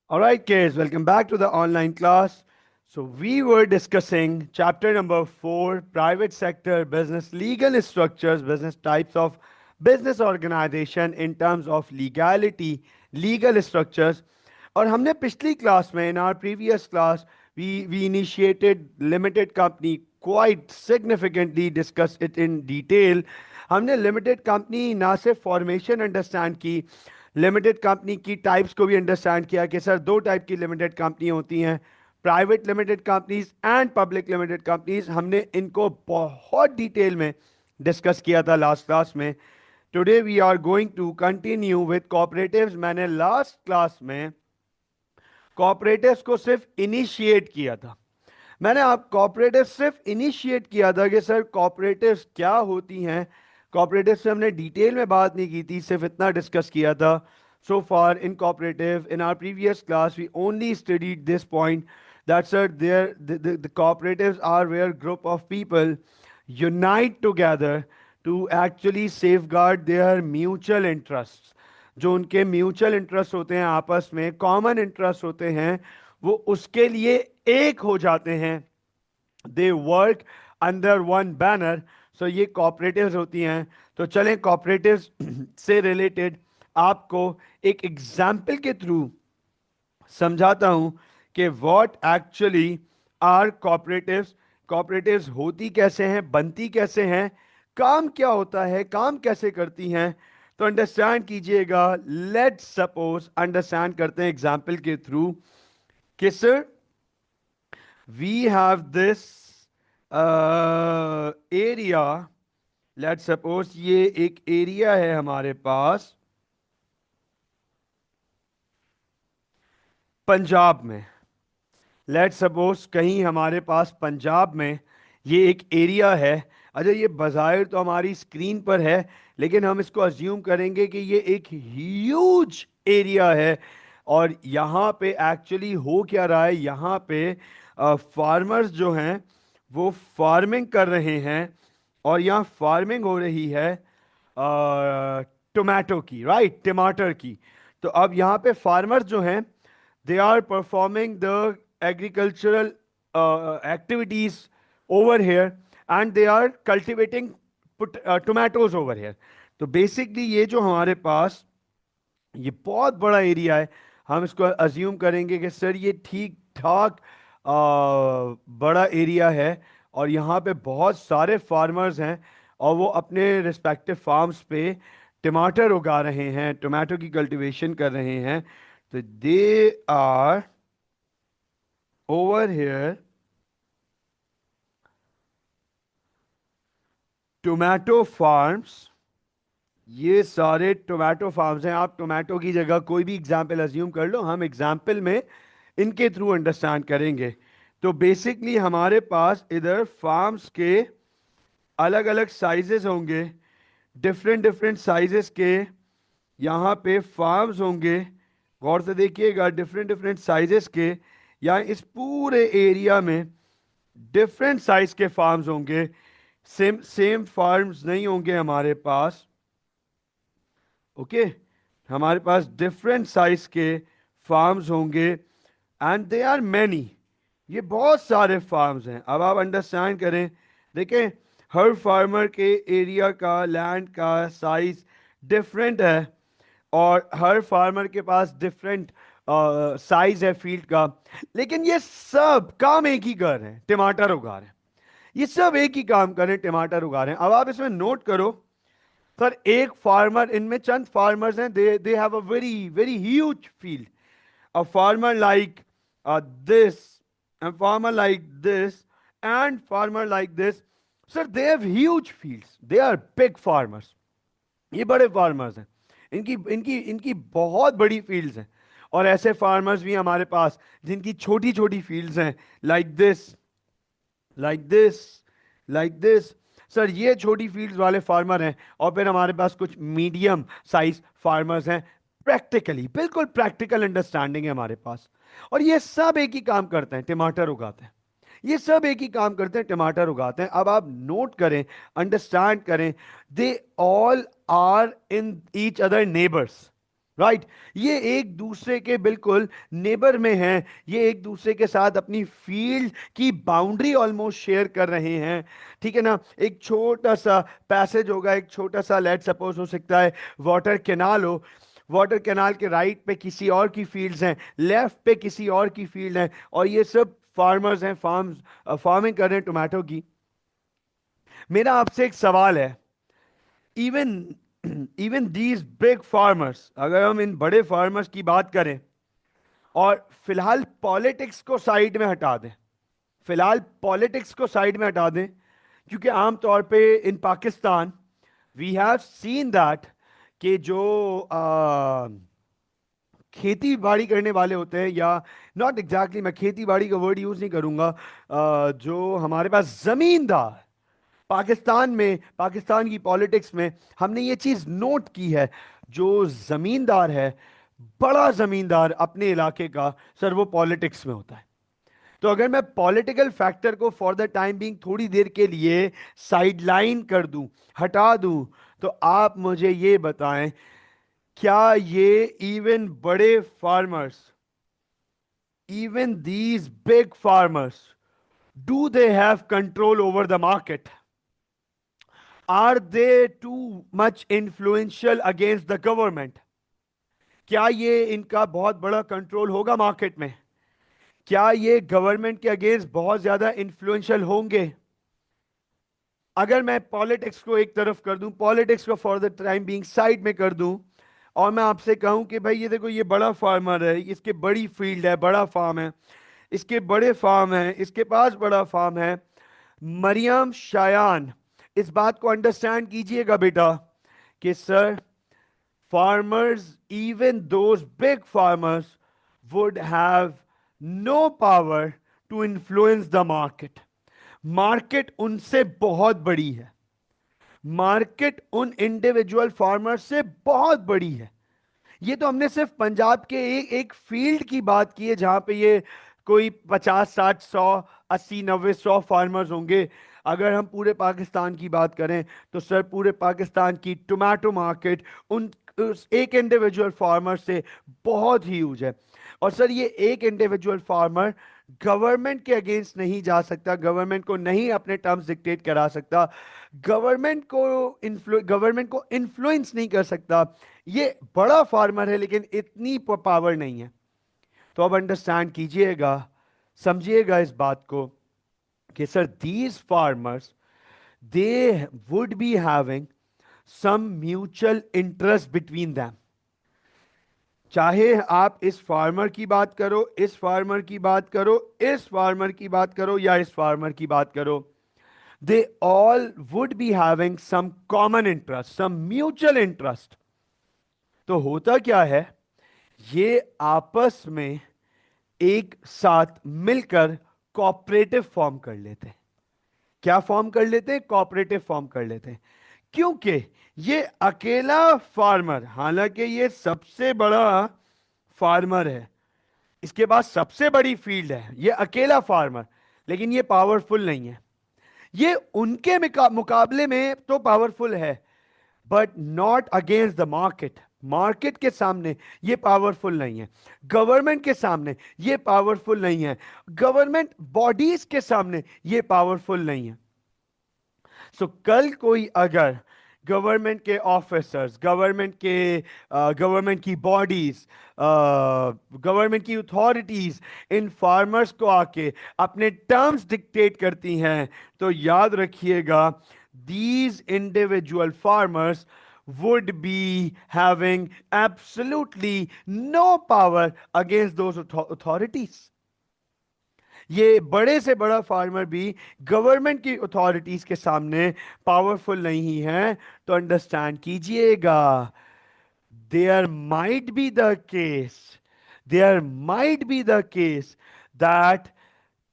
All right, kids, welcome back to the online class. So, we were discussing chapter number 4 private sector business legal structures, business types of business organization in terms of legality, legal structures. और हमने पिछली class में in our previous class we initiated limited company quite significantly discussed it in detail. हमने limited company ना सिर्फ formation understand की, limited company की types को भी अंडरस्टैंड किया कि सर दो टाइप की लिमिटेड कंपनी होती हैं, private limited companies and public limited companies. हमने इनको बहुत डिटेल में डिस्कस किया था लास्ट क्लास में। Today we are going to continue with cooperatives. मैंने लास्ट क्लास में कोऑपरेटिव्स को सिर्फ इनिशिएट किया था। मैंने आप कोऑपरेटिव सिर्फ इनिशिएट किया था कि सर कोऑपरेटिव्स क्या होती हैं। कोऑपरेटिव से हमने डिटेल में बात नहीं की थी, सिर्फ इतना डिस्कस किया था। So far in cooperative in our previous class we only studied this point that sir there the cooperatives are where group of people unite together to actually safeguard their mutual interest. जो उनके mutual interest होते हैं, आपस में common interest होते हैं, वो उसके लिए एक हो जाते हैं। They work under one banner. So ये कॉपरेटिव्स होती हैं। तो चलें कॉपरेटिव्स से रिलेटेड आपको एक एग्जाम्पल के थ्रू समझाता हूं कि what actually are cooperatives. Cooperatives होती कैसे हैं, बनती कैसे हैं, काम क्या होता है, काम कैसे करती हैं। तो अंडरस्टैंड कीजिएगा। लेट्स सपोज अंडरस्टैंड करते हैं एग्जाम्पल के थ्रू कि sir we have this area. Let's suppose ये एक एरिया है हमारे पास पंजाब में। लेट्स सपोज कहीं हमारे पास पंजाब में ये एक एरिया है। अच्छा, ये बज़ाहिर तो हमारी स्क्रीन पर है, लेकिन हम इसको अज्यूम करेंगे कि ये एक ह्यूज एरिया है। और यहाँ पे एक्चुअली हो क्या रहा है, यहाँ पे फार्मर्स जो हैं वो फार्मिंग कर रहे हैं। और यहाँ फार्मिंग हो रही है टोमेटो की, राइट, टमाटर की। तो अब यहाँ पे फार्मर्स जो हैं they are performing the agricultural activities over here, and they are cultivating tomatoes over here. तो बेसिकली ये जो हमारे पास ये बहुत बड़ा एरिया है, हम इसको अज्यूम करेंगे कि सर ये ठीक ठाक बड़ा एरिया है। और यहाँ पे बहुत सारे फार्मर्स हैं और वो अपने रिस्पेक्टिव फार्म्स पे टमाटर उगा रहे हैं, टोमेटो की कल्टीवेशन कर रहे हैं। तो they are over here tomato farms. ये सारे टोमेटो फार्म्स हैं। आप टोमेटो की जगह कोई भी एग्जाम्पल अज्यूम कर लो, हम एग्जाम्पल में इनके थ्रू अंडरस्टैंड करेंगे। तो बेसिकली हमारे पास इधर फार्म्स के अलग अलग साइजेस होंगे, डिफरेंट डिफरेंट साइजेस के यहाँ पे फार्म्स होंगे। गौर से देखिएगा, डिफरेंट डिफरेंट साइजेस के यहाँ इस पूरे एरिया में डिफरेंट साइज के फार्म्स होंगे। सेम सेम फार्म्स नहीं होंगे हमारे पास। ओके, हमारे पास डिफरेंट साइज के फार्म्स होंगे एंड दे आर मैनी। ये बहुत सारे फार्म्स हैं। अब आप अंडरस्टैंड करें, देखें हर फार्मर के एरिया का, लैंड का साइज डिफरेंट है और हर फार्मर के पास डिफरेंट साइज है फील्ड का। लेकिन ये सब काम एक ही कर रहे हैं, टमाटर उगा रहे हैं। ये सब एक ही काम कर रहे हैं, टमाटर उगा रहे हैं। अब आप इसमें नोट करो सर, एक फार्मर, इनमें चंद फार्मर्स हैं, they have a very very huge field. A farmer like this, a farmer like this, and farmer like this, sir, they have huge fields, they are big farmers। ये बड़े farmers हैं, इनकी इनकी इनकी बहुत बड़ी फील्ड्स हैं। और ऐसे फार्मर्स भी हमारे पास जिनकी छोटी छोटी फील्ड्स हैं, like this, like this, like this. Sir ये छोटी फील्ड्स वाले फार्मर हैं। और फिर हमारे पास कुछ मीडियम साइज फार्मर्स हैं। प्रैक्टिकली, बिल्कुल प्रैक्टिकल अंडरस्टैंडिंग है हमारे पास। और ये सब एक ही काम करते हैं, टमाटर उगाते हैं। ये सब एक ही काम करते हैं, टमाटर उगाते हैं। अब आप नोट करें, अंडरस्टैंड करें, they all are in each other neighbours. Right ये एक दूसरे के बिल्कुल नेबर में हैं, ये एक दूसरे के साथ अपनी फील्ड की बाउंड्री ऑलमोस्ट शेयर कर रहे हैं। ठीक है ना, एक छोटा सा पैसेज होगा, एक छोटा सा लेट सपोज हो सकता है वाटर कैनाल हो, वाटर कैनाल के राइट पे किसी और की फील्ड्स हैं, लेफ्ट पे किसी और की फील्ड है, और ये सब फार्मर्स हैं, फार्मिंग कर रहे हैं टोमेटो की। मेरा आपसे एक सवाल है, even even these big farmers, अगर हम इन बड़े फार्मर्स की बात करें और फिलहाल पॉलिटिक्स को साइड में हटा दें, फिलहाल पॉलिटिक्स को साइड में हटा दें, क्योंकि आमतौर पे in Pakistan we have seen that कि जो खेती बाड़ी करने वाले होते हैं, या नॉट एग्जैक्टली मैं खेती बाड़ी का वर्ड यूज नहीं करूंगा, जो हमारे पास जमींदार, पाकिस्तान में, पाकिस्तान की पॉलिटिक्स में हमने ये चीज नोट की है, जो जमींदार है, बड़ा जमींदार अपने इलाके का, सर वो पॉलिटिक्स में होता है। तो अगर मैं पॉलिटिकल फैक्टर को फॉर द टाइम बीइंग थोड़ी देर के लिए साइडलाइन कर दूं, हटा दूं, तो आप मुझे ये बताएं, क्या ये इवन बड़े farmers, even these big farmers, do they have control over the market? Are they too much influential against the government? क्या ये इनका बहुत बड़ा कंट्रोल होगा मार्केट में? क्या ये गवर्नमेंट के अगेंस्ट बहुत ज्यादा इन्फ्लुएंशियल होंगे? अगर मैं पॉलिटिक्स को एक तरफ कर दूं, पॉलिटिक्स को for the time being side में कर दूं, और मैं आपसे कहूं कि भाई ये देखो, ये बड़ा फार्मर है, इसके बड़ी फील्ड है, बड़ा फार्म है, इसके बड़े फार्म है, इसके पास बड़ा फार्म है, मरियम शायान, इस बात को अंडरस्टैंड कीजिएगा बेटा कि sir, farmers, even those big farmers, would have no power to influence the market. Market उनसे बहुत बड़ी है, मार्केट उन इंडिविजुअल फार्मर से बहुत बड़ी है। ये तो हमने सिर्फ पंजाब के एक फील्ड की बात की है, जहां पे ये कोई 50, 60, 100, 80, 90, 100 फार्मर्स होंगे। अगर हम पूरे पाकिस्तान की बात करें, तो सर पूरे पाकिस्तान की टोमेटो मार्केट उस एक इंडिविजुअल फार्मर से बहुत ह्यूज है। और सर ये एक इंडिविजुअल फार्मर गवर्नमेंट के अगेंस्ट नहीं जा सकता, गवर्नमेंट को नहीं अपने टर्म्स डिक्टेट करा सकता, गवर्नमेंट को इन्फ्लुएंस नहीं कर सकता। ये बड़ा फार्मर है, लेकिन इतनी पावर नहीं है। तो अब अंडरस्टैंड कीजिएगा, समझिएगा इस बात को कि sir these farmers, they would be having some mutual interest between them. चाहे आप इस फार्मर की बात करो, इस फार्मर की बात करो, इस फार्मर की बात करो, या इस फार्मर की बात करो, they all would be having some common interest, some mutual interest. तो होता क्या है, ये आपस में एक साथ मिलकर कॉपरेटिव फॉर्म कर लेते हैं। क्या फॉर्म कर लेते हैं? कॉपरेटिव फॉर्म कर लेते हैं। क्योंकि ये अकेला फार्मर, हालांकि ये सबसे बड़ा फार्मर है, इसके पास सबसे बड़ी फील्ड है, ये अकेला फार्मर, लेकिन ये पावरफुल नहीं है। ये उनके मुकाबले में तो पावरफुल है, but not against the market. Market के सामने ये पावरफुल नहीं है, गवर्नमेंट के सामने ये पावरफुल नहीं है, गवर्नमेंट बॉडीज के सामने ये पावरफुल नहीं है। सो कल कोई अगर गवर्नमेंट के ऑफिसर्स, गवर्नमेंट की बॉडीज, गवर्नमेंट की अथॉरिटीज इन फार्मर्स को आके अपने टर्म्स डिक्टेट करती हैं, तो याद रखिएगा, these individual farmers would be having absolutely no power against those authorities. ये बड़े से बड़ा फार्मर भी गवर्नमेंट की अथॉरिटीज के सामने पावरफुल नहीं है। तो अंडरस्टैंड कीजिएगा, there might be the case, there might be the case that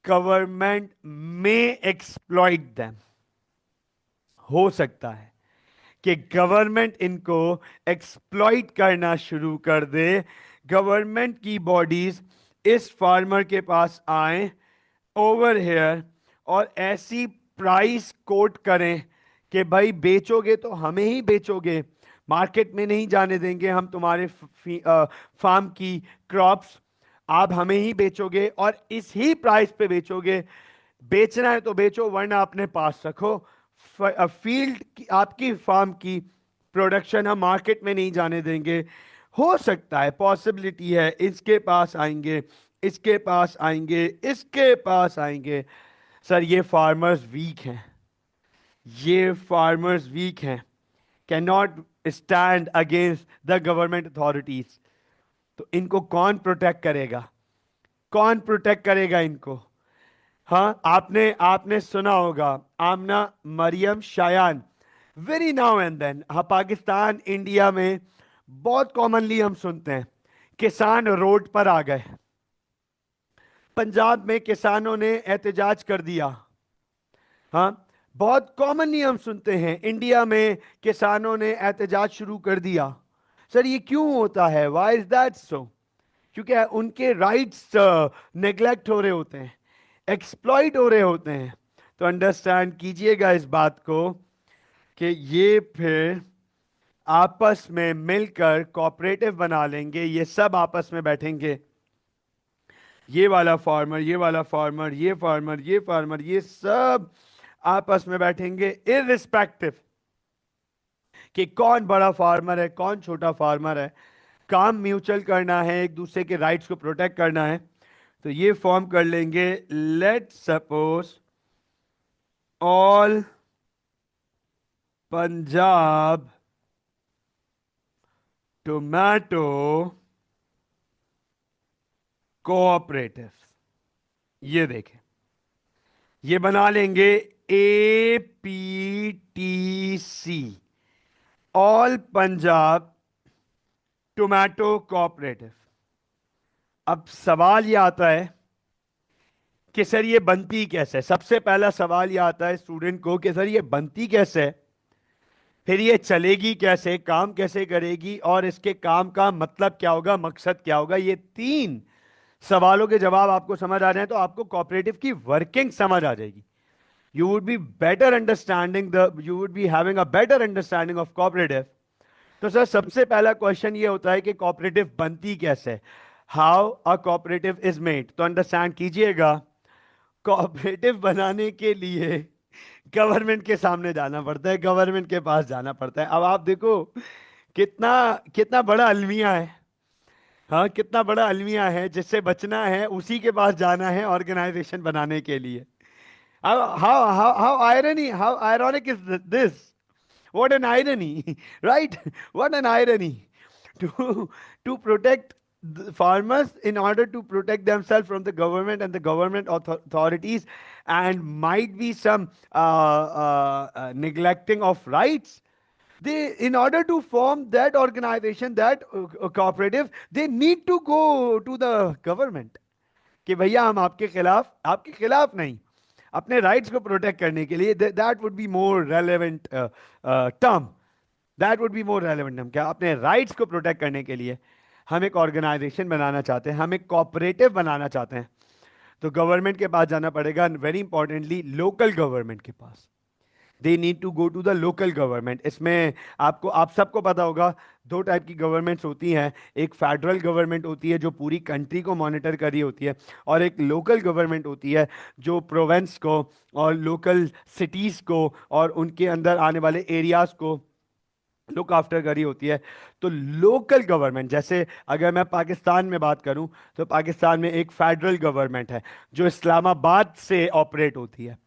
government may exploit them. हो सकता है कि गवर्नमेंट इनको एक्सप्लॉइट करना शुरू कर दे, गवर्नमेंट की बॉडीज इस फार्मर के पास आए ओवर हेयर और ऐसी प्राइस कोट करें कि भाई बेचोगे तो हमें ही बेचोगे, मार्केट में नहीं जाने देंगे हम तुम्हारे फार्म की क्रॉप्स, आप हमें ही बेचोगे और इस ही प्राइस पे बेचोगे। बेचना है तो बेचो वरना अपने पास रखो। फील्ड की, आपकी फार्म की प्रोडक्शन हम मार्केट में नहीं जाने देंगे। हो सकता है, पॉसिबिलिटी है, इसके पास आएंगे, इसके पास आएंगे, इसके पास आएंगे। सर ये फार्मर्स वीक हैं, ये फार्मर्स वीक हैं, can not stand against the government authorities. तो इनको कौन प्रोटेक्ट करेगा? कौन प्रोटेक्ट करेगा इनको? हाँ, आपने आपने सुना होगा Amna Maryam Shayan, very now and then. हाँ, पाकिस्तान इंडिया में बहुत कॉमनली हम सुनते हैं किसान रोड पर आ गए। पंजाब में किसानों ने एहतजाज कर दिया। हाँ, बहुत कॉमनली हम सुनते हैं इंडिया में किसानों ने एहतजाज शुरू कर दिया। सर ये क्यों होता है? Why is that so? क्योंकि उनके राइट्स नेग्लेक्ट हो रहे होते हैं, एक्सप्लॉइट हो रहे होते हैं। तो अंडरस्टैंड कीजिएगा इस बात को कि ये फिर आपस में मिलकर कोऑपरेटिव बना लेंगे, ये सब आपस में बैठेंगे, ये वाला फार्मर, ये वाला फार्मर, ये फार्मर, ये फार्मर, ये सब आपस में बैठेंगे इररिस्पेक्टिव कि कौन बड़ा फार्मर है, कौन छोटा फार्मर है। काम म्यूचुअल करना है, एक दूसरे के राइट्स को प्रोटेक्ट करना है। तो ये फॉर्म कर लेंगे, let suppose all Punjab tomato cooperative. ये देखें, ये बना लेंगे APTC, all Punjab tomato cooperative. अब सवाल ये आता है कि सर ये बनती कैसे है? सबसे पहला सवाल ये आता है स्टूडेंट को कि सर ये बनती कैसे है, फिर ये चलेगी कैसे, काम कैसे करेगी, और इसके काम का मतलब क्या होगा, मकसद क्या होगा। ये तीन सवालों के जवाब आपको समझ आ जाए तो आपको कोऑपरेटिव की वर्किंग समझ आ जाएगी। You would be better understanding the you would be having a better understanding of cooperative. तो सर सबसे पहला क्वेश्चन ये होता है कि कोऑपरेटिव बनती कैसे, how a cooperative is made. तो अंडरस्टैंड कीजिएगा, कोऑपरेटिव बनाने के लिए गवर्नमेंट के सामने जाना पड़ता है, गवर्नमेंट के पास जाना पड़ता है। अब आप देखो कितना कितना बड़ा अलमिया है। हाँ, कितना बड़ा अलमिया है, जिससे बचना है उसी के पास जाना है ऑर्गेनाइजेशन बनाने के लिए। How irony, how ironic is this? What an irony, right? What an irony to to protect the farmers in order to protect themselves from the government and the government authorities, and might be some neglecting of rights. They, in order to form that organization, that cooperative, they need to go to the government कि भैया हम आपके खिलाफ नहीं, अपने rights को protect करने के लिए। That would be more relevant term, that would be more relevant term. क्या अपने राइट्स को प्रोटेक्ट करने के लिए हम एक ऑर्गेनाइजेशन बनाना चाहते हैं, हम एक कोऑपरेटिव बनाना चाहते हैं, तो गवर्नमेंट के पास जाना पड़ेगा, वेरी इंपॉर्टेंटली लोकल गवर्नमेंट के पास। They need to go to the local government. इसमें आपको, आप सबको पता होगा, दो टाइप की गवर्नमेंट्स होती हैं। एक फेडरल गवर्नमेंट होती है जो पूरी कंट्री को मॉनिटर कर रही होती है, और एक लोकल गवर्नमेंट होती है जो प्रोविंस को और लोकल सिटीज़ को और उनके अंदर आने वाले एरियाज़ को लुक आफ्टर करी होती है। तो लोकल गवर्नमेंट, जैसे अगर मैं पाकिस्तान में बात करूं तो पाकिस्तान में एक फेडरल गवर्नमेंट है जो इस्लामाबाद से ऑपरेट होती है।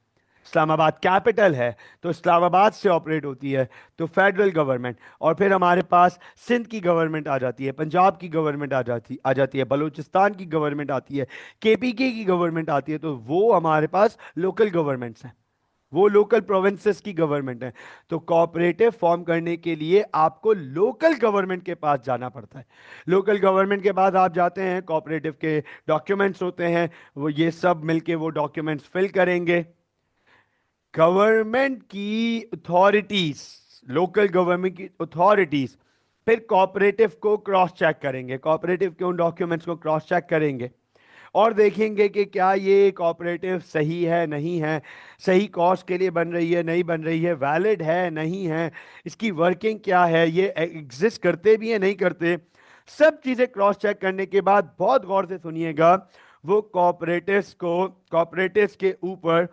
इस्लामाबाद कैपिटल है तो इस्लामाबाद से ऑपरेट होती है, तो फेडरल गवर्नमेंट। और फिर हमारे पास सिंध की गवर्नमेंट आ जाती है, पंजाब की गवर्नमेंट आ जाती है, बलूचिस्तान की गवर्नमेंट आती है, KPK की गवर्नमेंट आती है। तो वो हमारे पास लोकल गवर्नमेंट्स हैं, वो लोकल प्रोविंसेस की गवर्नमेंट है। तो कोऑपरेटिव फॉर्म करने के लिए आपको लोकल गवर्नमेंट के पास जाना पड़ता है। लोकल गवर्नमेंट के बाद आप जाते हैं, कोऑपरेटिव के डॉक्यूमेंट्स होते हैं, वो ये सब मिलके वो डॉक्यूमेंट्स फिल करेंगे। गवर्नमेंट की अथॉरिटीज, लोकल गवर्नमेंट की अथॉरिटीज फिर कोऑपरेटिव को क्रॉस चेक करेंगे, कोऑपरेटिव के उन डॉक्यूमेंट्स को क्रॉस चेक करेंगे, और देखेंगे कि क्या ये कोऑपरेटिव सही है नहीं है, सही कॉस्ट के लिए बन रही है नहीं बन रही है, वैलिड है नहीं है, इसकी वर्किंग क्या है, ये एग्जिस्ट करते भी है नहीं करते। सब चीजें क्रॉस चेक करने के बाद बहुत गौर से सुनिएगा, वो कोऑपरेटिव्स के ऊपर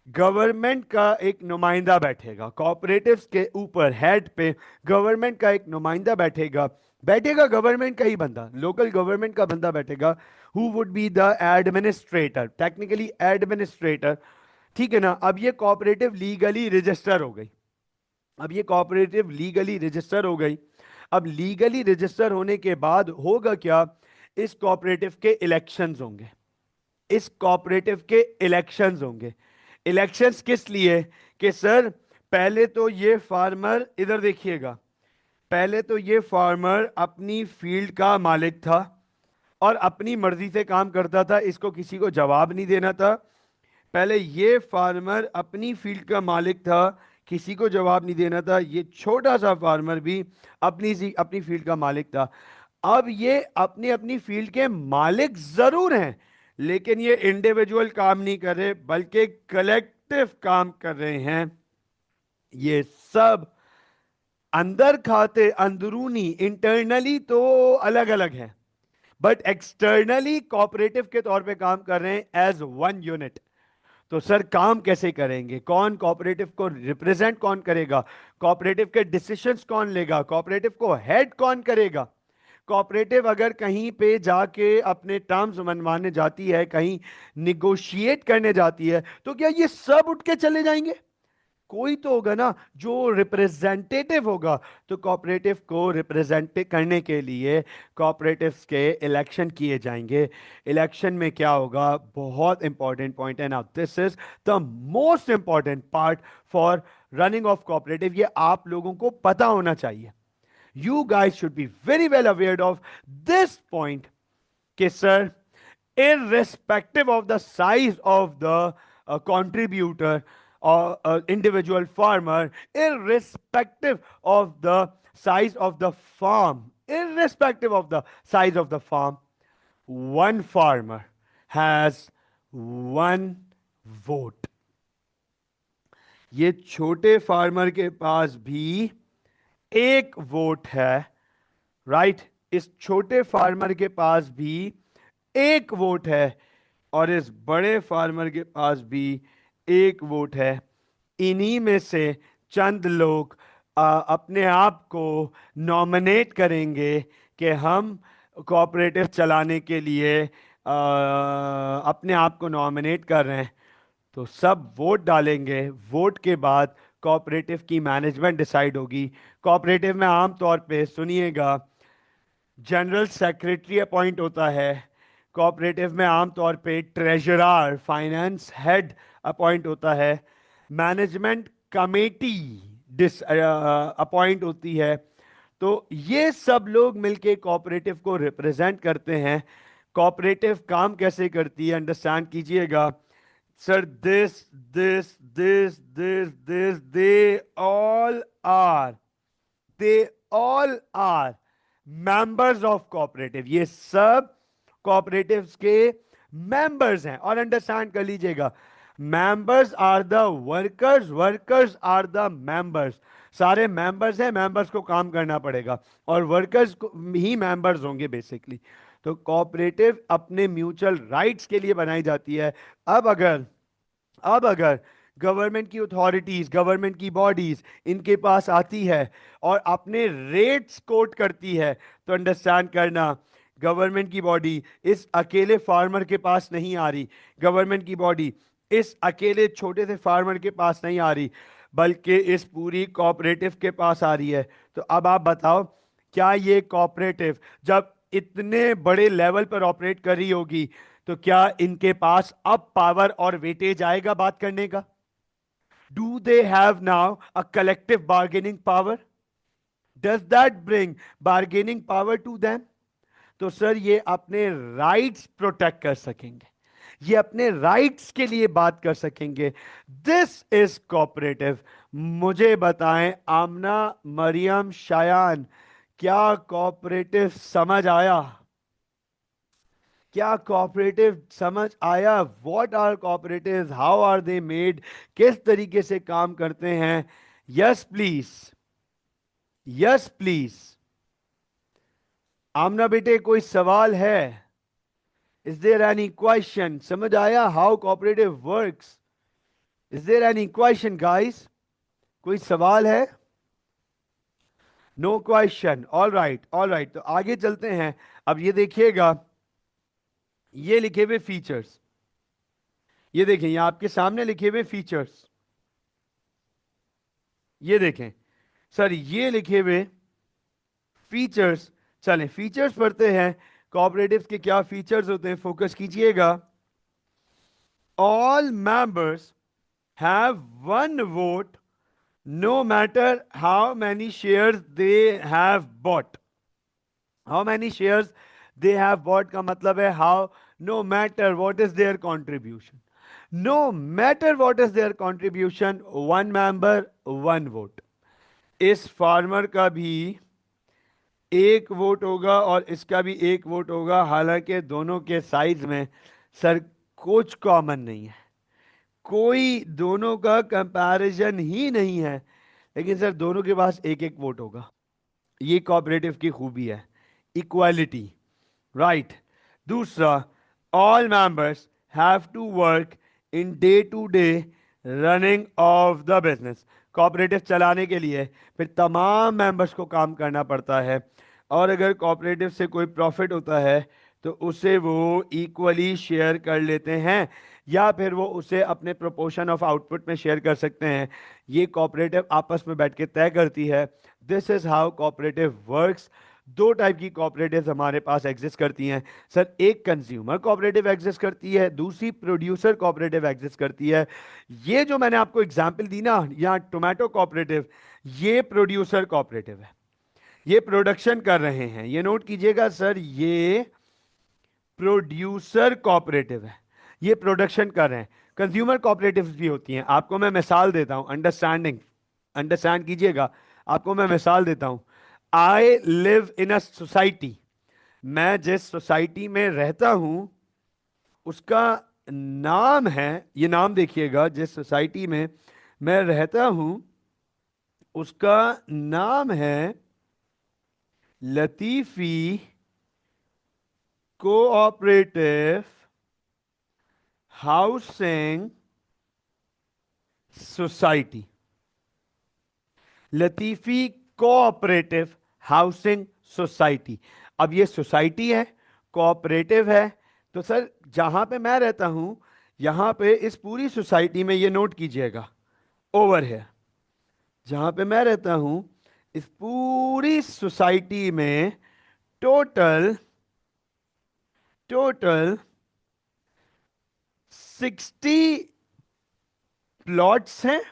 गवर्नमेंट का एक नुमाइंदा बैठेगा, कोऑपरेटिव्स के ऊपर हेड पे गवर्नमेंट का एक नुमाइंदा बैठेगा। बैठेगा गवर्नमेंट का ही बंदा, लोकल गवर्नमेंट का बंदा बैठेगा, who would be the administrator, technically administrator. ठीक है ना। अब ये कोऑपरेटिव लीगली रजिस्टर हो गई, अब ये कोऑपरेटिव लीगली रजिस्टर हो गई। अब लीगली रजिस्टर होने के बाद होगा क्या, इस कोऑपरेटिव के इलेक्शंस होंगे, इस कोऑपरेटिव के इलेक्शंस होंगे। इलेक्शंस किस लिए, कि सर पहले तो ये फार्मर, इधर देखिएगा, पहले तो ये फार्मर अपनी फील्ड का मालिक था और अपनी मर्जी से काम करता था, इसको किसी को जवाब नहीं देना था। पहले ये फार्मर अपनी फील्ड का मालिक था, किसी को जवाब नहीं देना था। ये छोटा सा फार्मर भी अपनी फील्ड का मालिक था। अब ये अपनी अपनी फील्ड के मालिक जरूर हैं, लेकिन ये इंडिविजुअल काम नहीं कर रहे बल्कि कलेक्टिव काम कर रहे हैं। ये सब अंदर खाते अंदरूनी इंटरनली तो अलग अलग है, बट एक्सटर्नली कोऑपरेटिव के तौर पे काम कर रहे हैं एज वन यूनिट। तो सर काम कैसे करेंगे, कौन कोऑपरेटिव को रिप्रेजेंट कौन करेगा, कोऑपरेटिव के डिसीजंस कौन लेगा, कोऑपरेटिव को हेड कौन करेगा। कोऑपरेटिव अगर कहीं पे जाके अपने टर्म्स मनवाने जाती है, कहीं निगोशिएट करने जाती है, तो क्या ये सब उठ के चले जाएंगे, कोई तो होगा ना जो रिप्रेजेंटेटिव होगा। तो कोऑपरेटिव को रिप्रेजेंट करने के लिए कोऑपरेटिव्स के इलेक्शन किए जाएंगे। इलेक्शन में क्या होगा, बहुत इंपॉर्टेंट पॉइंट है ना, this is the most important part for running of cooperative, ये आप लोगों को पता होना चाहिए। You guys should be very well aware of this point कि sir irrespective of the size of the contributor or individual farmer, irrespective of the size of the farm, irrespective of the size of the farm, one farmer has one vote. ये छोटे farmer के पास भी एक vote है, right इस छोटे farmer के पास भी एक वोट है और इस बड़े फार्मर के पास भी एक वोट है। इन्हीं में से चंद लोग अपने आप को नॉमिनेट करेंगे कि हम कोऑपरेटिव चलाने के लिए अपने आप को नॉमिनेट कर रहे हैं। तो सब वोट डालेंगे, वोट के बाद कोऑपरेटिव की मैनेजमेंट डिसाइड होगी। कोऑपरेटिव में आमतौर पे सुनिएगा जनरल सेक्रेटरी अपॉइंट होता है, कोऑपरेटिव में आमतौर पे ट्रेजरर फाइनेंस हेड अपॉइंट होता है, मैनेजमेंट कमेटी डिस अपॉइंट होती है। तो ये सब लोग मिलके कोऑपरेटिव को रिप्रेजेंट करते हैं। कोऑपरेटिव काम कैसे करती है अंडरस्टैंड कीजिएगा। Sir this they all are members of cooperative, ये सब कोऑपरेटिव्स के मेंबर्स हैं। और अंडरस्टैंड कर लीजिएगा, members are the workers, workers are the members. सारे मेंबर्स हैं, मेंबर्स को काम करना पड़ेगा और वर्कर्स ही मेंबर्स होंगे बेसिकली। तो कोऑपरेटिव अपने म्यूचुअल राइट्स के लिए बनाई जाती है। अब अगर गवर्नमेंट की अथॉरिटीज, गवर्नमेंट की बॉडीज इनके पास आती है और अपने रेट्स कोट करती है, तो अंडरस्टैंड करना गवर्नमेंट की बॉडी इस अकेले फार्मर के पास नहीं आ रही, गवर्नमेंट की बॉडी इस अकेले छोटे से फार्मर के पास नहीं आ रही, बल्कि इस पूरी कोऑपरेटिव के पास आ रही है। तो अब आप बताओ, क्या ये कोऑपरेटिव जब इतने बड़े लेवल पर ऑपरेट कर रही होगी, तो क्या इनके पास अब पावर और वेटेज आएगा बात करने का? Do they have now a collective bargaining power? Does that bring bargaining power to them? तो सर ये अपने राइट्स प्रोटेक्ट कर सकेंगे, ये अपने राइट्स के लिए बात कर सकेंगे। This is cooperative. मुझे बताएं आमना, मरियम, शायान, क्या कोऑपरेटिव समझ आया? क्या कोऑपरेटिव समझ आया? What are cooperative, how are they made, किस तरीके से काम करते हैं? Yes please, yes please. Amna बेटे कोई सवाल है? Is there any question? समझ आया how cooperative works? Is there any question guys? कोई सवाल है? No question. All right, all right, तो आगे चलते हैं। अब ये देखिएगा, ये लिखे हुए फीचर्स, ये देखें, ये आपके सामने लिखे हुए फीचर्स, ये देखें सर, ये लिखे हुए फीचर्स। चलें फीचर्स पढ़ते हैं, कोऑपरेटिव्स के क्या फीचर्स होते हैं, फोकस कीजिएगा। All members have one vote no matter how many shares they have bought. How many shares they have bought का मतलब है how, no matter what is their contribution, no matter what is their contribution, one member one vote. इस farmer का भी एक vote होगा और इसका भी एक वोट होगा, हालांकि दोनों के साइज में सर कुछ कॉमन नहीं है, कोई दोनों का कंपैरिजन ही नहीं है, लेकिन सर दोनों के पास एक एक वोट होगा। ये कोऑपरेटिव की खूबी है, इक्वालिटी, राइट। दूसरा, all members have to work in day to day running of the business. Cooperative चलाने के लिए फिर तमाम मेंबर्स को काम करना पड़ता है, और अगर कोऑपरेटिव से कोई प्रॉफिट होता है तो उसे वो इक्वली शेयर कर लेते हैं, या फिर वो उसे अपने प्रोपोर्शन ऑफ आउटपुट में शेयर कर सकते हैं। ये कोऑपरेटिव आपस में बैठ के तय करती है। This is how cooperative works. दो टाइप की कोऑपरेटिव्स हमारे पास एग्जिस्ट करती हैं सर, एक कंज्यूमर कोऑपरेटिव एग्जिस्ट करती है, दूसरी प्रोड्यूसर कोऑपरेटिव एग्जिस्ट करती है। ये जो मैंने आपको एग्जांपल दी ना, यहाँ टोमेटो कोऑपरेटिव, ये प्रोड्यूसर कोऑपरेटिव है, ये प्रोडक्शन कर रहे हैं, ये नोट कीजिएगा सर, ये प्रोड्यूसर कोऑपरेटिव है, ये प्रोडक्शन कर रहे हैं। कंज्यूमर कोऑपरेटिव भी होती हैं, आपको मैं मिसाल देता हूं, अंडरस्टैंडिंग, अंडरस्टैंड कीजिएगा, आपको मैं मिसाल देता हूं। I live in a society, मैं जिस सोसाइटी में रहता हूं उसका नाम है, ये नाम देखिएगा, जिस सोसाइटी में मैं रहता हूं उसका नाम है Latifi cooperative housing society. Latifi cooperative housing society. अब ये सोसाइटी है, कोऑपरेटिव है, तो सर जहां पे मैं रहता हूं यहां पे इस पूरी सोसाइटी में, ये नोट कीजिएगा, ओवर है, जहां पे मैं रहता हूं इस पूरी सोसाइटी में टोटल टोटल 60 प्लॉट्स हैं,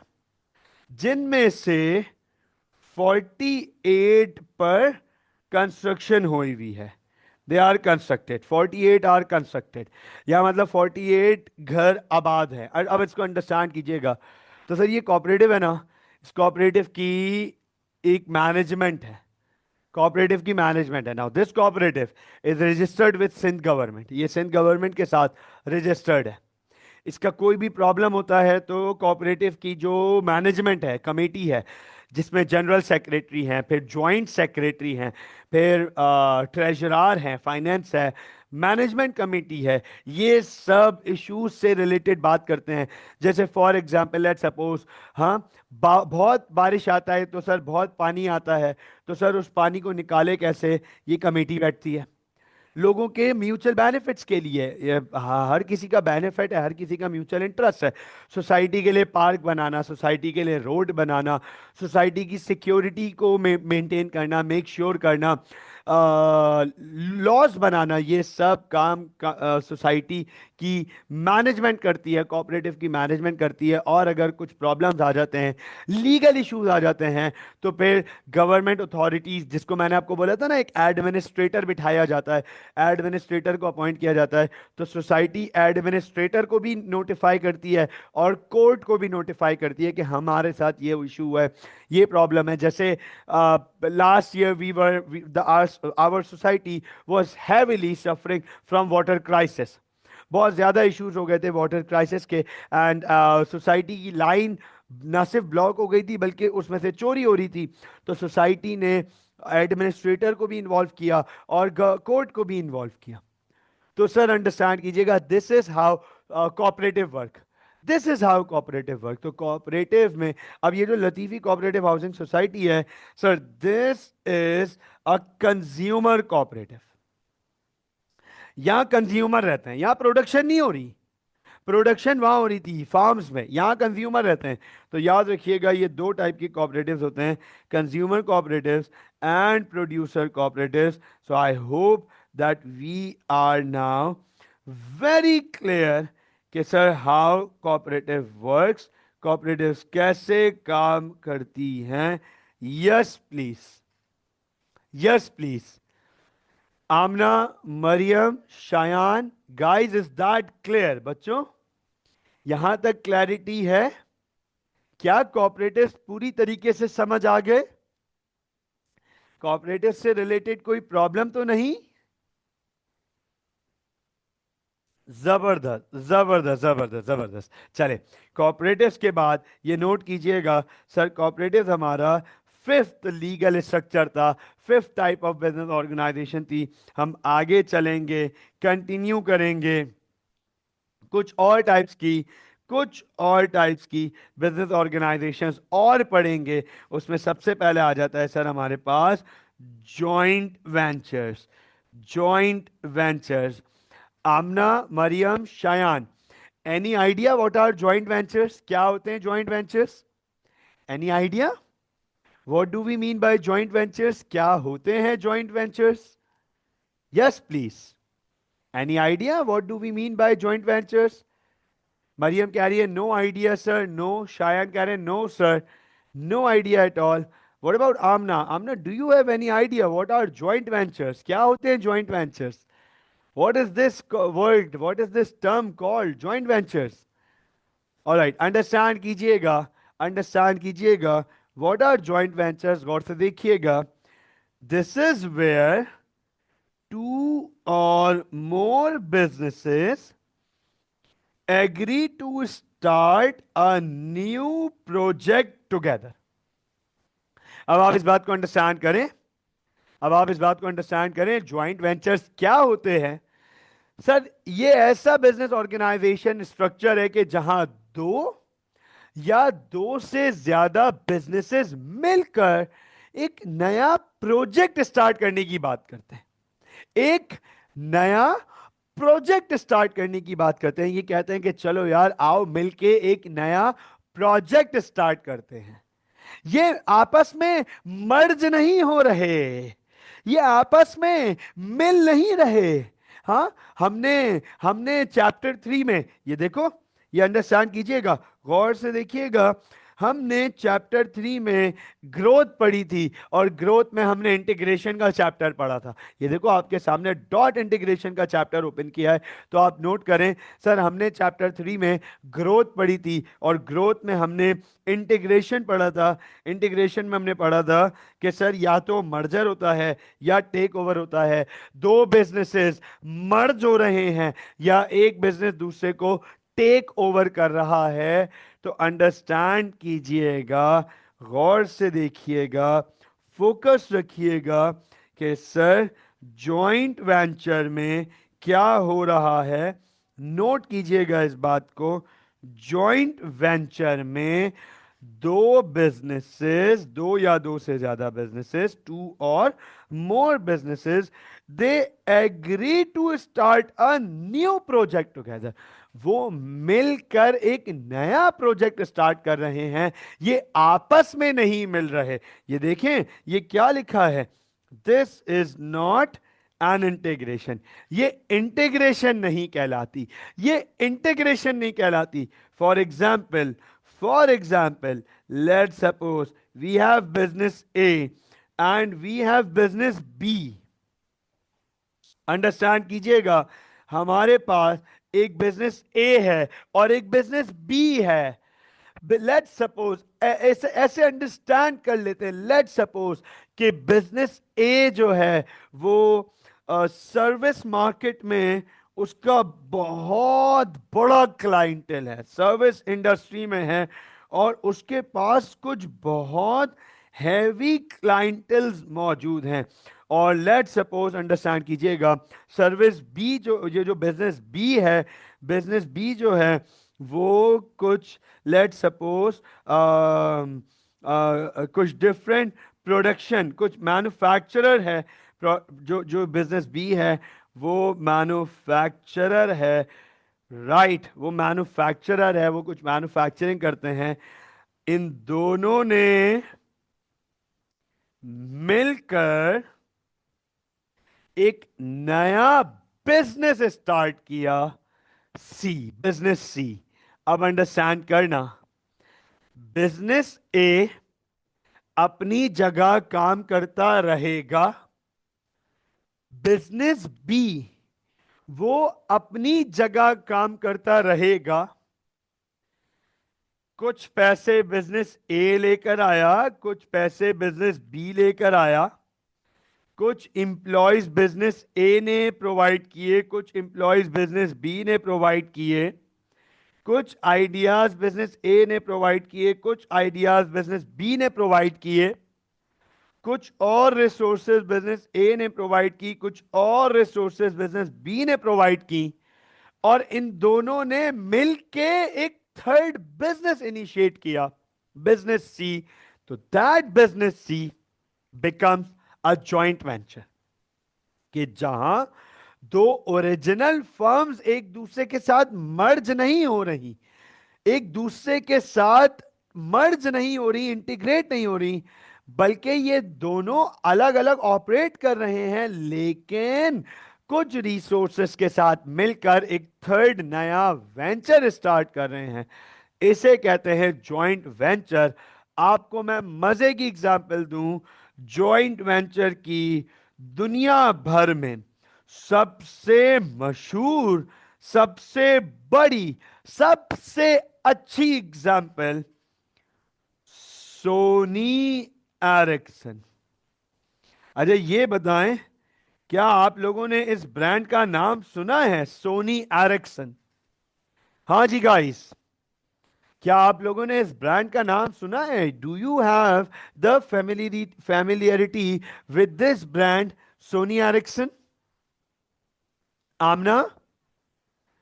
जिनमें से 48 पर कंस्ट्रक्शन हुई हुई है। They are constructed, 48 are constructed, या मतलब 48 घर आबाद है। अब इसको अंडरस्टैंड कीजिएगा। तो सर ये कोऑपरेटिव है ना, इस कोऑपरेटिव की एक मैनेजमेंट है, कोऑपरेटिव की मैनेजमेंट है। Now this cooperative is registered with Sindh government, ये सिंध गवर्नमेंट के साथ रजिस्टर्ड है। इसका कोई भी प्रॉब्लम होता है तो कोऑपरेटिव की जो मैनेजमेंट है, कमेटी है, जिसमें जनरल सेक्रेटरी हैं, फिर जॉइंट सेक्रेटरी हैं, फिर ट्रेजरर हैं, फाइनेंस है, मैनेजमेंट कमेटी है, ये सब इश्यूज से रिलेटेड बात करते हैं। जैसे फॉर एग्जांपल लेट सपोज, हाँ, बहुत बारिश आता है तो सर बहुत पानी आता है, तो सर उस पानी को निकाले कैसे, ये कमेटी बैठती है। लोगों के म्यूचुअल बेनिफिट्स के लिए, हर किसी का बेनिफिट है, हर किसी का म्यूचुअल इंटरेस्ट है। सोसाइटी के लिए पार्क बनाना, सोसाइटी के लिए रोड बनाना, सोसाइटी की सिक्योरिटी को मेंटेन करना, मेक श्योर करना, लॉज बनाना, ये सब काम सोसाइटी की मैनेजमेंट करती है, कोऑपरेटिव की मैनेजमेंट करती है। और अगर कुछ प्रॉब्लम्स आ जाते हैं, लीगल इश्यूज आ जाते हैं, तो फिर गवर्नमेंट अथॉरिटीज, जिसको मैंने आपको बोला था ना, एक एडमिनिस्ट्रेटर बिठाया जाता है, एडमिनिस्ट्रेटर को अपॉइंट किया जाता है, तो सोसाइटी एडमिनिस्ट्रेटर को भी नोटिफाई करती है और कोर्ट को भी नोटिफाई करती है कि हमारे साथ ये इशू हुआ है, ये प्रॉब्लम है। जैसे last year we were our society was heavily suffering from water crisis. बहुत ज़्यादा इश्यूज हो गए थे वाटर क्राइसिस के, एंड सोसाइटी की लाइन ना सिर्फ ब्लॉक हो गई थी बल्कि उसमें से चोरी हो रही थी। तो सोसाइटी ने एडमिनिस्ट्रेटर को भी इन्वॉल्व किया और कोर्ट को भी इन्वॉल्व किया। तो सर अंडरस्टैंड कीजिएगा, this is how cooperative work, this is how cooperative work. तो कोऑपरेटिव में अब ये जो लतीफी कोऑपरेटिव हाउसिंग सोसाइटी है sir, this is a consumer cooperative. यहां कंज्यूमर रहते हैं, यहां प्रोडक्शन नहीं हो रही, प्रोडक्शन वहां हो रही थी फार्म्स में, यहां कंज्यूमर रहते हैं। तो याद रखिएगा ये दो टाइप की कोऑपरेटिव्स होते हैं, consumer cooperatives and producer cooperatives. So I hope that we are now very clear कि sir how cooperative works, cooperatives कैसे काम करती हैं। Yes please, yes please. Amna, Maryam, Shayan, guys is that clear बच्चों? यहां तक क्लैरिटी है? क्या कोऑपरेटिव पूरी तरीके से समझ आ गए? कोऑपरेटिव से रिलेटेड कोई प्रॉब्लम तो नहीं? जबरदस्त जबरदस्त जबरदस्त जबरदस्त। चले, कोऑपरेटिव्स के बाद ये नोट कीजिएगा सर, कोऑपरेटिव हमारा फिफ्थ लीगल स्ट्रक्चर था, fifth type of business organization थी। हम आगे चलेंगे, कंटिन्यू करेंगे, कुछ और टाइप्स की, कुछ और टाइप्स की बिजनेस ऑर्गेनाइजेशंस और पढ़ेंगे। उसमें सबसे पहले आ जाता है सर हमारे पास joint ventures, joint ventures. Amna, Maryam, Shayan, any idea what are joint ventures? क्या होते हैं joint ventures? Any idea what do we mean by joint ventures? क्या होते हैं joint ventures? Yes please, any idea what do we mean by joint ventures? Mariam कह रही है no idea sir, no. Shayan कह रहे हैं no sir, no idea at all. What about Amna? Amna, do you have any idea what are joint ventures? क्या होते हैं joint ventures? What is this word, what is this term called joint ventures? Alright, understand कीजिएगा, understand कीजिएगा। What are joint ventures? गौर से देखिएगा, this is where two or more businesses agree to start a new project together। अब आप इस बात को अंडरस्टैंड करें, अब आप इस बात को अंडरस्टैंड करें, ज्वाइंट वेंचर्स क्या होते हैं सर? ये ऐसा बिजनेस ऑर्गेनाइजेशन स्ट्रक्चर है कि जहां दो या दो से ज्यादा बिजनेसेस मिलकर एक नया प्रोजेक्ट स्टार्ट करने की बात करते हैं, एक नया प्रोजेक्ट स्टार्ट करने की बात करते हैं। ये कहते हैं कि चलो यार आओ मिलके एक नया प्रोजेक्ट स्टार्ट करते हैं। ये आपस में मर्ज नहीं हो रहे, ये आपस में मिल नहीं रहे। हाँ, हमने हमने चैप्टर 3 में ये देखो, ये अंडरस्टैंड कीजिएगा, गौर से देखिएगा। हमने चैप्टर 3 में ग्रोथ पढ़ी थी और ग्रोथ में हमने इंटीग्रेशन का चैप्टर पढ़ा था। ये देखो आपके सामने डॉट इंटीग्रेशन का चैप्टर ओपन किया है, तो आप नोट करें सर, हमने चैप्टर 3 में ग्रोथ पढ़ी थी और ग्रोथ में हमने इंटीग्रेशन पढ़ा था। इंटीग्रेशन में हमने पढ़ा था कि सर या तो मर्जर होता है या टेक ओवर होता है, दो बिजनेसेस मर्ज हो रहे हैं या एक बिजनेस दूसरे को टेक ओवर कर रहा है। तो अंडरस्टैंड कीजिएगा, गौर से देखिएगा, फोकस रखिएगा कि सर जॉइंट वेंचर में क्या हो रहा है। नोट कीजिएगा इस बात को, जॉइंट वेंचर में दो बिजनेसेस, दो या दो से ज्यादा businesses, two or more businesses, they agree to start a new project together. वो मिलकर एक नया प्रोजेक्ट स्टार्ट कर रहे हैं, ये आपस में नहीं मिल रहे। ये देखें ये क्या लिखा है, this is not an integration. ये इंटीग्रेशन नहीं कहलाती, ये इंटीग्रेशन नहीं कहलाती। For example, for example, let suppose we have business A and we have business B. Understand कीजिएगा, हमारे पास एक बिजनेस ए है और एक बिजनेस बी है। लेट्स सपोज, ऐसे ऐसे अंडरस्टैंड कर लेते हैं, लेट्स सपोज कि बिजनेस ए जो है वो सर्विस मार्केट में उसका बहुत बड़ा क्लाइंटेल है, सर्विस इंडस्ट्री में है, और उसके पास कुछ बहुत हैवी क्लाइंटल्स मौजूद हैं। और लेट सपोज, अंडरस्टैंड कीजिएगा, सर्विस बी जो ये जो बिजनेस बी है, बिजनेस बी जो है वो कुछ, लेट सपोज, कुछ डिफरेंट प्रोडक्शन, कुछ मैन्युफैक्चरर है। जो जो बिजनेस बी है वो मैन्युफैक्चरर है, राइट, वो मैन्युफैक्चरर है, वो कुछ मैन्युफैक्चरिंग करते हैं। इन दोनों ने मिलकर एक नया बिजनेस स्टार्ट किया, सी, बिजनेस सी। अब अंडरस्टैंड करना, बिजनेस ए अपनी जगह काम करता रहेगा, बिजनेस बी वो अपनी जगह काम करता रहेगा। कुछ पैसे बिजनेस ए लेकर आया, कुछ पैसे बिजनेस बी लेकर आया, कुछ इंप्लॉयज बिजनेस ए ने प्रोवाइड किए, कुछ इंप्लॉयज बिजनेस बी ने प्रोवाइड किए, कुछ आइडियाज बिजनेस ए ने प्रोवाइड किए, कुछ आइडियाज बिजनेस बी ने प्रोवाइड किए, कुछ और रिसोर्सेज बिजनेस ए ने प्रोवाइड की, कुछ और रिसोर्सेज बिजनेस बी ने प्रोवाइड की, और इन दोनों ने मिलके एक थर्ड बिजनेस इनिशिएट किया, बिजनेस सी। तो that business C becomes a joint venture, कि जहां दो ओरिजिनल फर्म्स एक दूसरे के साथ मर्ज नहीं हो रही, एक दूसरे के साथ मर्ज नहीं हो रही, इंटीग्रेट नहीं हो रही, बल्कि ये दोनों अलग अलग ऑपरेट कर रहे हैं, लेकिन कुछ रिसोर्सेस के साथ मिलकर एक थर्ड नया वेंचर स्टार्ट कर रहे हैं। इसे कहते हैं जॉइंट वेंचर। आपको मैं मजे की एग्जांपल दूं, जॉइंट वेंचर की दुनिया भर में सबसे मशहूर, सबसे बड़ी, सबसे अच्छी एग्जांपल सोनी एरिक्सन। अजय ये बताएं, क्या आप लोगों ने इस ब्रांड का नाम सुना है, सोनी एरिक्सन? हाँ जी गाइस, क्या आप लोगों ने इस ब्रांड का नाम सुना है? Do you have the familiarity with this brand Sony Ericsson? Amna,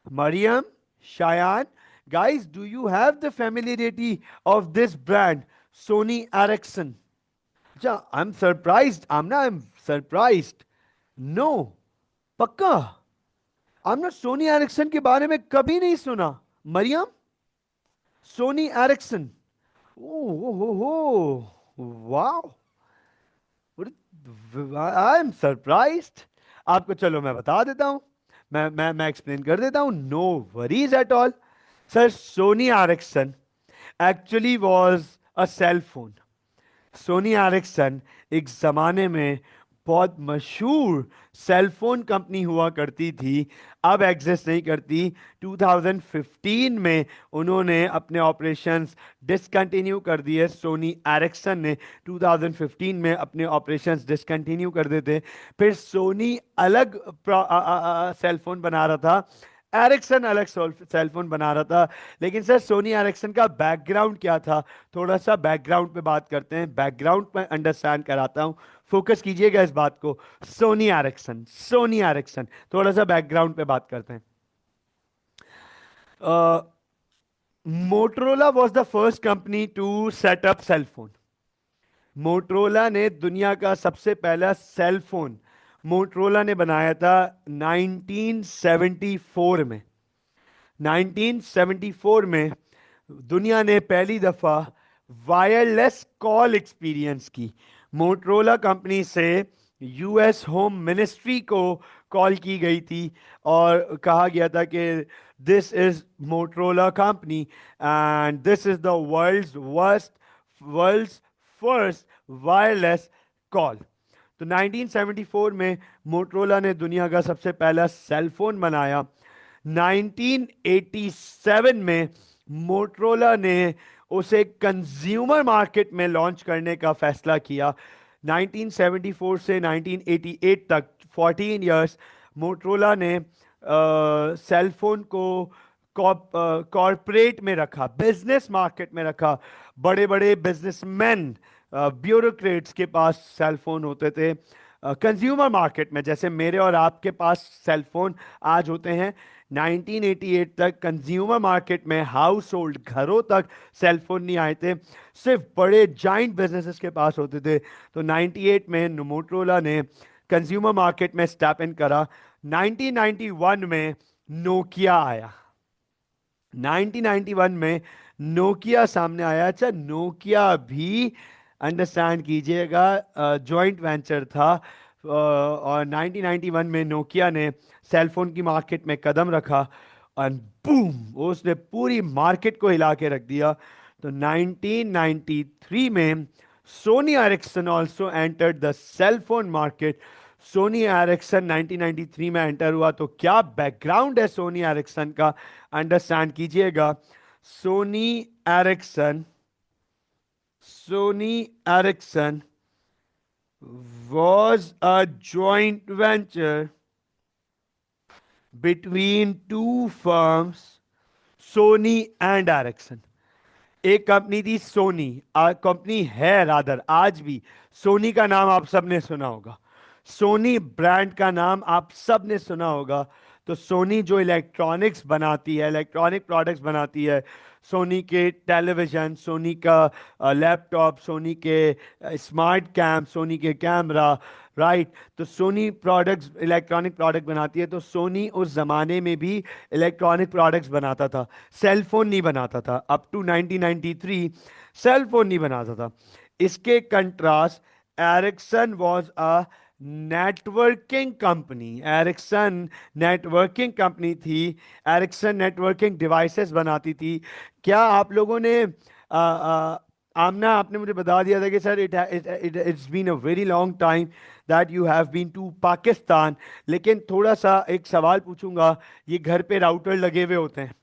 Maryam, Shayan, guys, do you have the familiarity of this brand Sony Ericsson? अच्छा, I'm surprised, Amna, I'm surprised. No, पक्का आमना सोनी एरिक्सन के बारे में कभी नहीं सुना? Maryam, Sony Ericsson, oh wow, I am surprised. आपको चलो मैं बता देता हूं, मैं एक्सप्लेन कर देता हूं, no worries at all. Sir, Sony Ericsson actually was a cell phone. Sony Ericsson एक जमाने में बहुत मशहूर सेल फोन कंपनी हुआ करती थी, अब एग्जिस्ट नहीं करती। 2015 में उन्होंने अपने ऑपरेशंस डिसकंटिन्यू कर दिए, सोनी एरिक्सन ने 2015 में अपने ऑपरेशंस डिसकंटिन्यू कर देते। फिर सोनी अलग सेल फोन बना रहा था, एरिक्सन अलग सेल फोन बना रहा था। लेकिन सर, सोनी एरिक्सन का बैकग्राउंड क्या था? थोड़ा सा बैकग्राउंड पे बात करते हैं, बैकग्राउंड में अंडरस्टैंड कराता हूं, फोकस कीजिएगा इस बात को। सोनी एरिक्सन, सोनी एरिक्सन, थोड़ा सा बैकग्राउंड पे बात करते हैं। Motorola was the first company to set up cell phone. Motorola ने दुनिया का सबसे पहला सेल फोन मोटरोला ने बनाया था 1974 में। 1974 में दुनिया ने पहली दफा वायरलेस कॉल एक्सपीरियंस की। मोटरोला कंपनी से यूएस होम मिनिस्ट्री को कॉल की गई थी और कहा गया था कि this is Motorola company and this is the world's first wireless call. तो 1974 में मोटरोला ने दुनिया का सबसे पहला सेल फोन बनाया। 1987 में मोटरोला ने उसे कंज्यूमर मार्केट में लॉन्च करने का फैसला किया। 1974 से 1988 तक 14 इयर्स मोटरोला ने सेल फोन को कॉरपोरेट में रखा, बिजनेस मार्केट में रखा। बड़े बड़े बिजनेसमैन, ब्यूरोक्रेट्स के पास सेल फोन होते थे। कंज्यूमर मार्केट में जैसे मेरे और आपके पास सेल फोन आज होते हैं, 1988 तक कंज्यूमर मार्केट में हाउस होल्ड, घरों तक सेल फोन नहीं आए थे, सिर्फ बड़े जाइंट बिजनेसेस के पास होते थे। तो 98 में मोटरोला ने कंज्यूमर मार्केट में स्टेप इन करा। 1991 में नोकिया आया। 1991 में नोकिया सामने आया। अच्छा, नोकिया भी अंडरस्टैंड कीजिएगा जॉइंट वेंचर था। और 1991 में नोकिया ने सेल फोन की मार्केट में कदम रखा और बूम, उसने पूरी मार्केट को हिला के रख दिया। तो 1993 में Sony Ericsson also entered the cell phone market. Sony Ericsson 1993 में एंटर हुआ। तो क्या बैकग्राउंड है सोनी एरिक्सन का, अंडरस्टैंड कीजिएगा। Sony Ericsson Sony Ericsson was a joint venture between two firms, Sony and Ericsson. एक कंपनी थी सोनी, कंपनी है रादर आज भी। सोनी का नाम आप सबने सुना होगा, सोनी ब्रांड का नाम आप सबने सुना होगा। तो सोनी जो इलेक्ट्रॉनिक्स बनाती है, इलेक्ट्रॉनिक प्रोडक्ट्स बनाती है, सोनी के टेलीविजन, सोनी का लैपटॉप, सोनी के स्मार्ट कैम, सोनी के कैमरा, राइट। तो सोनी प्रोडक्ट्स, इलेक्ट्रॉनिक प्रोडक्ट बनाती है। तो सोनी उस जमाने में भी इलेक्ट्रॉनिक प्रोडक्ट्स बनाता था, सेल फोन नहीं बनाता था। अप टू 1993 सेल फोन नहीं बनाता था। इसके contrast Ericsson was a networking company. Ericsson networking company थी। एरिक्सन नेटवर्किंग डिवाइसेस बनाती थी। क्या आप लोगों ने आमना, आपने मुझे बता दिया था कि sir it's been a very long time that you have been to Pakistan, लेकिन थोड़ा सा एक सवाल पूछूंगा। ये घर पे राउटर लगे हुए होते हैं,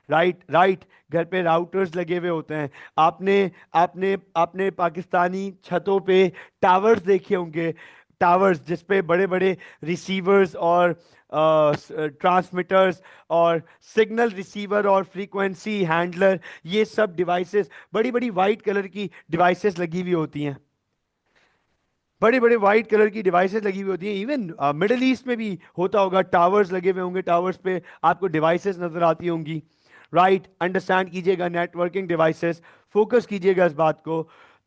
राइट राइट, घर पे राउटर्स लगे हुए होते हैं। आपने आपने आपने पाकिस्तानी छतों पे टावर्स देखे होंगे, टावर्स जिस पे बड़े बड़े रिसीवर्स और ट्रांसमीटर्स और सिग्नल रिसीवर और फ्रीक्वेंसी हैंडलर, ये सब डिवाइसेस, बड़ी बड़ी वाइट कलर की डिवाइसेस लगी हुई होती हैं। बड़े बड़े व्हाइट कलर की डिवाइसेस लगी हुई होती है। इवन मिडिल ईस्ट में भी होता होगा, टावर्स लगे हुए होंगे, टावर्स पे आपको डिवाइसेस नजर आती होंगी, राइट। अंडरस्टैंड कीजिएगा, नेटवर्किंग डिवाइसेस, फोकस कीजिएगा इस बात को।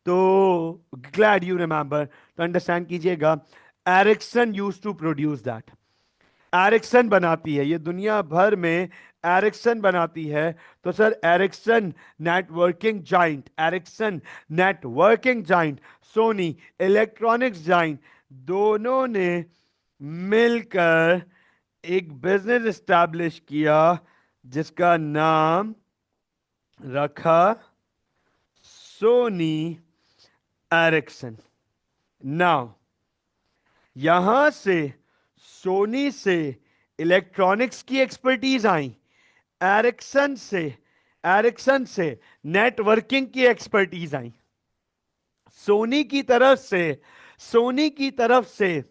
तो ग्लैड यू रिमेंबर, तो अंडरस्टैंड कीजिएगा, Ericsson used to produce that. Ericsson बनाती है, ये दुनिया भर में एरिक्सन बनाती है। तो sir Ericsson networking giant, Ericsson networking giant, Sony electronics giant, दोनों ने मिलकर एक बिजनेस एस्टैब्लिश किया जिसका नाम रखा सोनी एरिक्सन। नाउ यहां से सोनी से इलेक्ट्रॉनिक्स की एक्सपर्टीज आई, एरिक्सन से एरिक्सन से नेटवर्किंग की एक्सपर्टीज आई। सोनी की तरफ से सोनी की तरफ से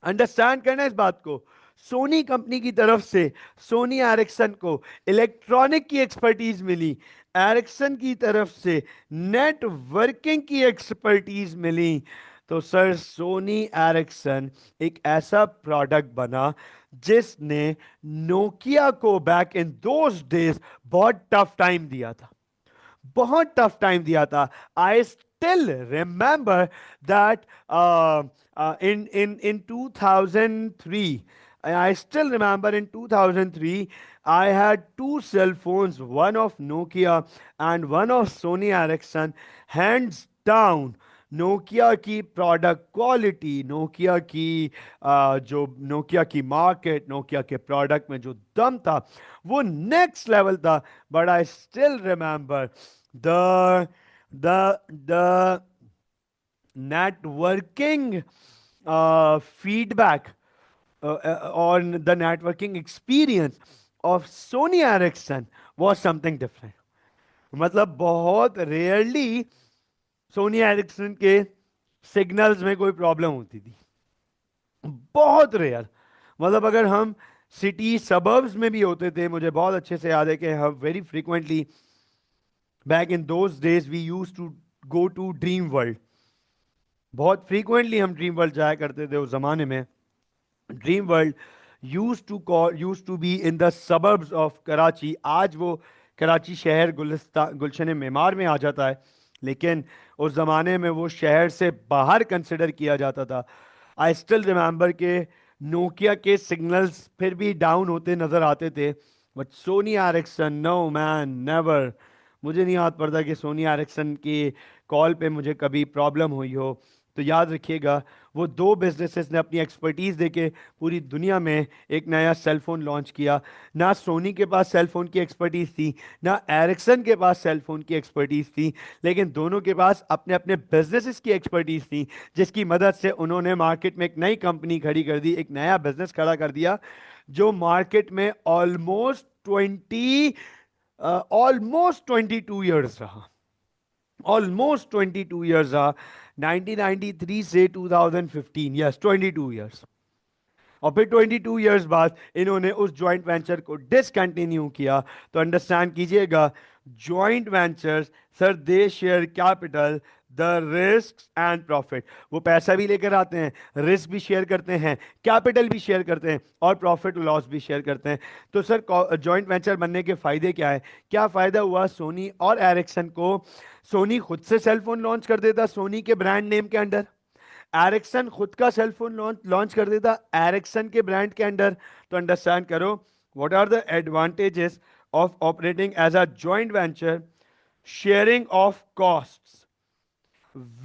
अंडरस्टैंड करना इस बात को, सोनी कंपनी की तरफ से सोनी एरिक्सन को इलेक्ट्रॉनिक की एक्सपर्टीज मिली, एरिक्सन की तरफ से नेटवर्किंग की एक्सपर्टीज मिली। तो सर सोनी एरिक्सन एक ऐसा प्रोडक्ट बना जिसने नोकिया को बैक इन दोज डेज बहुत टफ टाइम दिया था, बहुत टफ टाइम दिया था। I still remember that in 2003, I still remember in 2003 I had two cell phones, one of Nokia and one of Sony Ericsson. Hands down Nokia की product quality, Nokia की जो Nokia की market, Nokia के product में जो दम था वो नेक्स्ट लेवल था। But I still remember the the the networking feedback on the networking experience of Sony Ericsson was something different. मतलब बहुत रेयरली सोनी एरिक्सन के सिग्नल्स में कोई प्रॉब्लम होती थी, बहुत रेयर। मतलब अगर हम सिटी सबर्ब्स में भी होते थे, मुझे बहुत अच्छे से याद है कि हम very frequently back in those days we used to go to dream world. बहुत फ्रीक्वेंटली हम ड्रीम वर्ल्ड जाया करते थे उस जमाने में। Dream world used to be in the suburbs of Karachi. आज वो कराची शहर गुलशन मेमार में आ जाता है, लेकिन उस ज़माने में वो शहर से बाहर कंसिडर किया जाता था। आई स्टिल रिमेंबर के नोकिया के सिग्नल्स फिर भी डाउन होते नज़र आते थे, but Sony Ericsson no man never. मुझे नहीं याद पड़ता कि सोनी एरिक्सन की कॉल पे मुझे कभी प्रॉब्लम हुई हो। तो याद रखिएगा, वो दो बिजनेसेस ने अपनी एक्सपर्टीज देके पूरी दुनिया में एक नया सेल फोन लॉन्च किया। ना सोनी के पास सेल फोन की एक्सपर्टीज थी, ना एरिक्सन के पास सेल फोन की एक्सपर्टीज थी, लेकिन दोनों के पास अपने अपने बिजनेसेस की एक्सपर्टीज थी, जिसकी मदद से उन्होंने मार्केट में एक नई कंपनी खड़ी कर दी, एक नया बिजनेस खड़ा कर दिया, जो मार्केट में ऑलमोस्ट 22 ईयर्स रहा। ऑलमोस्ट 22 ईयर्स रहा, 1993 से 2015, यस 22 ईयर्स। और फिर 22 ईयर्स बाद इन्होंने उस जॉइंट वेंचर को डिसकंटिन्यू किया। तो अंडरस्टैंड कीजिएगा, joint ventures sir they share capital, the risk and profit. वो पैसा भी लेकर आते हैं, रिस्क भी शेयर करते हैं, कैपिटल भी शेयर करते हैं, और प्रॉफिट लॉस भी शेयर करते हैं। तो सर जॉइंट वेंचर बनने के फायदे क्या है? क्या फायदा हुआ सोनी और एरिक्सन को? सोनी खुद से सेलफोन लॉन्च कर देता सोनी के ब्रांड नेम के अंडर, एरिक्सन खुद का सेलफोन लॉन्च कर देता एरिक्सन के ब्रांड के अंडर। तो अंडरस्टैंड करो, what are the advantages of operating as a joint venture? Sharing of costs,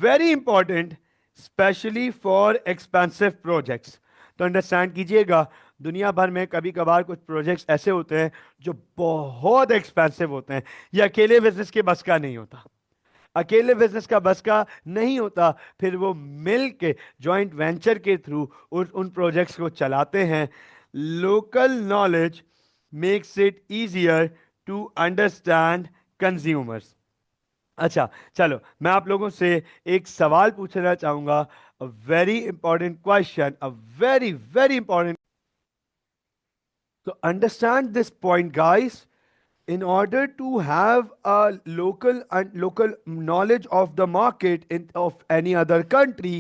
very important, specially for expensive projects. तो अंडरस्टैंड कीजिएगा, दुनिया भर में कभी कभार कुछ प्रोजेक्ट्स ऐसे होते हैं जो बहुत एक्सपेंसिव होते हैं, ये अकेले बिजनेस के बस का नहीं होता, अकेले बिजनेस का बस का नहीं होता, फिर वो मिल के जॉइंट वेंचर के थ्रू उन प्रोजेक्ट्स को चलाते हैं। Local knowledge makes it easier to understand consumers. अच्छा, चलो मैं आप लोगों से एक सवाल पूछना चाहूंगा, a very important question, a very very important. तो understand this point guys, in order to have a local knowledge of the market of any other country,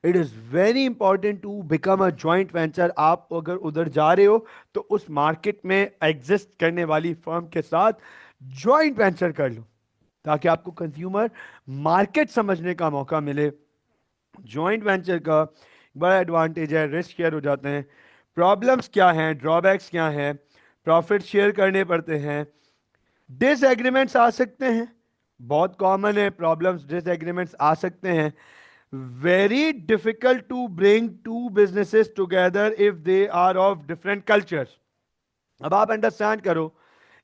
it is very important to become a joint venture। आप अगर उधर जा रहे हो तो उस market में एग्जिस्ट करने वाली फर्म के साथ जॉइंट वेंचर कर लो, ताकि आपको कंज्यूमर मार्केट समझने का मौका मिले। जॉइंट वेंचर का बड़ा एडवांटेज है, रिस्क शेयर हो जाते हैं। प्रॉब्लम्स क्या हैं, ड्रॉबैक्स क्या हैं? प्रॉफिट शेयर करने पड़ते हैं, डिसएग्रीमेंट्स आ सकते हैं, बहुत कॉमन है, प्रॉब्लम्स डिसएग्रीमेंट्स आ सकते हैं। Very difficult to bring to businesses together if they are of different cultures. अब आप अंडरस्टैंड करो,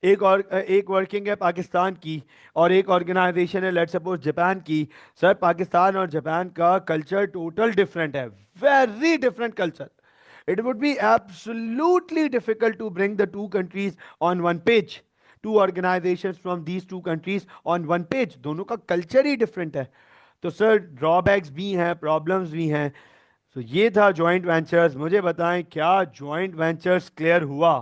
एक वर्किंग है पाकिस्तान की और एक ऑर्गेनाइजेशन है लेट्स सपोज जापान की। सर पाकिस्तान और जापान का कल्चर टोटल डिफरेंट है, very different culture. It would be absolutely difficult to bring the two countries on one page, two organizations from these two countries on one page. दोनों का culture ही different है। तो sir drawbacks भी हैं, problems भी हैं। तो ये था जॉइंट वेंचर्स। मुझे बताएं, क्या जॉइंट वेंचर्स क्लियर हुआ?